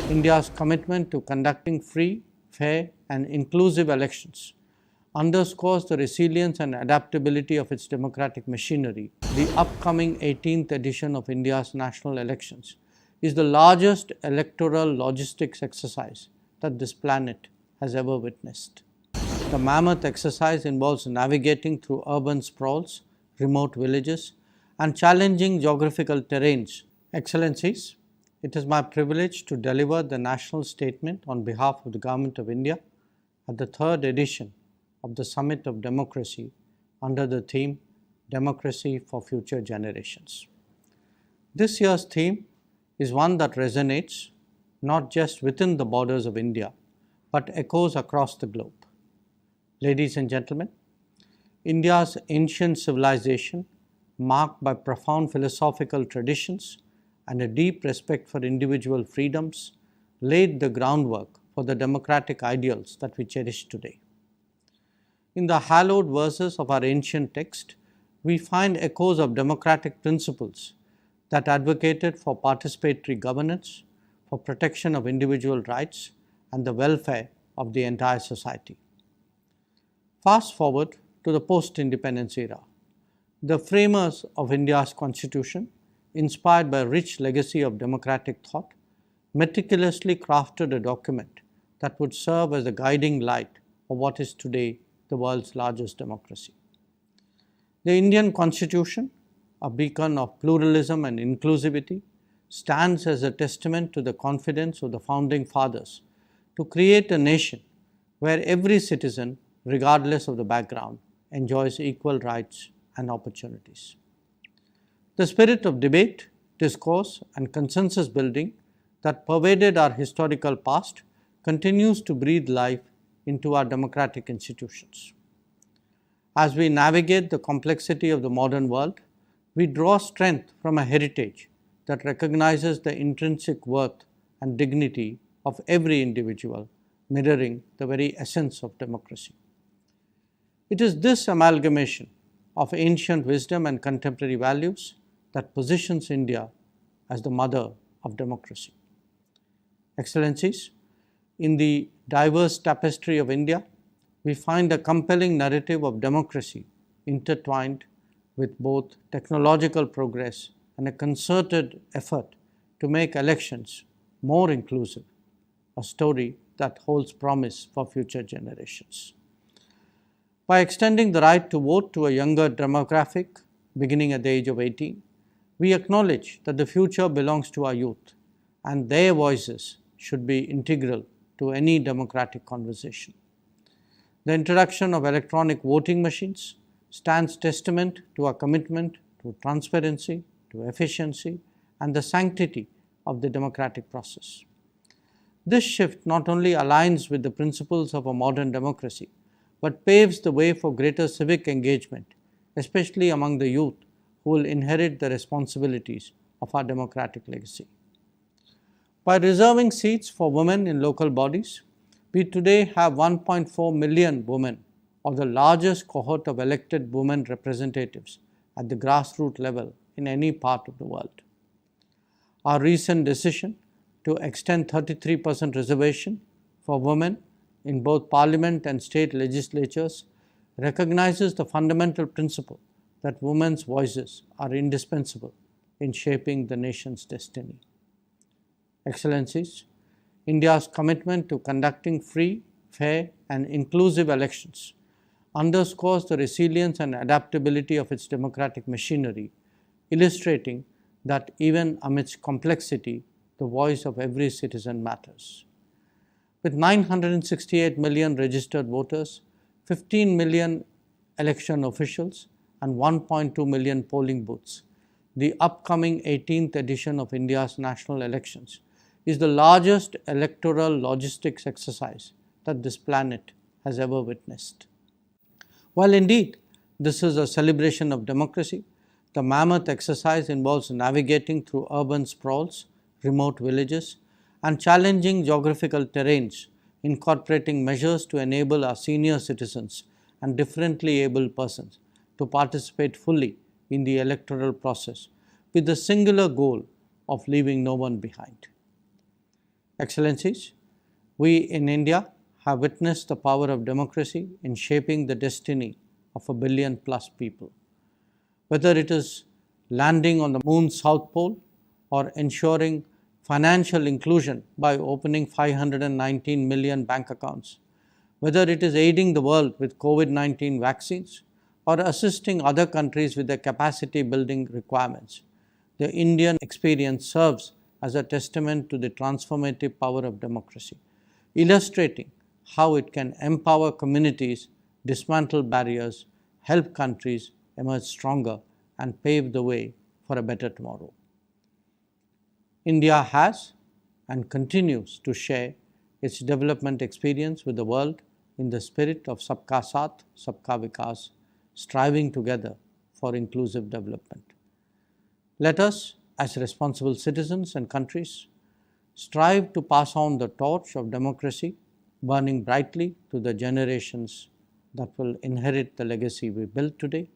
India's commitment to conducting free, fair and inclusive elections underscores the resilience and adaptability of its democratic machinery. The upcoming 18th edition of India's national elections is the largest electoral logistics exercise that this planet has ever witnessed. The mammoth exercise involves navigating through urban sprawls, remote villages, and challenging geographical terrains. Excellencies, it is my privilege to deliver the national statement on behalf of the Government of India at the third edition of the Summit of Democracy under the theme Democracy for Future Generations. This year's theme is one that resonates not just within the borders of India, but echoes across the globe. Ladies and gentlemen, India's ancient civilization, marked by profound philosophical traditions and a deep respect for individual freedoms, laid the groundwork for the democratic ideals that we cherish today. In the hallowed verses of our ancient text, we find echoes of democratic principles that advocated for participatory governance, for protection of individual rights, and the welfare of the entire society. Fast forward to the post-independence era. The framers of India's constitution, inspired by a rich legacy of democratic thought, meticulously crafted a document that would serve as a guiding light of what is today the world's largest democracy. The Indian Constitution, a beacon of pluralism and inclusivity, stands as a testament to the confidence of the founding fathers to create a nation where every citizen, regardless of the background, enjoys equal rights and opportunities. The spirit of debate, discourse, and consensus building that pervaded our historical past continues to breathe life into our democratic institutions. As we navigate the complexity of the modern world, we draw strength from a heritage that recognizes the intrinsic worth and dignity of every individual, mirroring the very essence of democracy. It is this amalgamation of ancient wisdom and contemporary values that positions India as the mother of democracy. Excellencies, in the diverse tapestry of India, we find a compelling narrative of democracy intertwined with both technological progress and a concerted effort to make elections more inclusive, a story that holds promise for future generations. By extending the right to vote to a younger demographic beginning at the age of 18, we acknowledge that the future belongs to our youth and their voices should be integral to any democratic conversation. The introduction of electronic voting machines stands testament to our commitment to transparency, to efficiency, and the sanctity of the democratic process. This shift not only aligns with the principles of a modern democracy, but paves the way for greater civic engagement, especially among the youth who will inherit the responsibilities of our democratic legacy. By reserving seats for women in local bodies, we today have 1.4 million women, or the largest cohort of elected women representatives at the grassroots level in any part of the world. Our recent decision to extend 33% reservation for women in both parliament and state legislatures recognizes the fundamental principle that women's voices are indispensable in shaping the nation's destiny. Excellencies, India's commitment to conducting free, fair, and inclusive elections underscores the resilience and adaptability of its democratic machinery, illustrating that even amidst complexity, the voice of every citizen matters. With 968 million registered voters, 15 million election officials, and 1.2 million polling booths, the upcoming 18th edition of India's national elections is the largest electoral logistics exercise that this planet has ever witnessed. While indeed this is a celebration of democracy, the mammoth exercise involves navigating through urban sprawls, remote villages, and challenging geographical terrains, incorporating measures to enable our senior citizens and differently abled persons to participate fully in the electoral process with the singular goal of leaving no one behind. Excellencies, we in India have witnessed the power of democracy in shaping the destiny of a billion-plus people. Whether it is landing on the moon's south pole or ensuring financial inclusion by opening 519 million bank accounts, whether it is aiding the world with COVID-19 vaccines or assisting other countries with their capacity building requirements, the Indian experience serves as a testament to the transformative power of democracy, illustrating how it can empower communities, dismantle barriers, help countries emerge stronger, and pave the way for a better tomorrow. India has and continues to share its development experience with the world in the spirit of Sabka Saath, Sabka Vikas, striving together for inclusive development. Let us, as responsible citizens and countries, strive to pass on the torch of democracy, burning brightly to the generations that will inherit the legacy we build today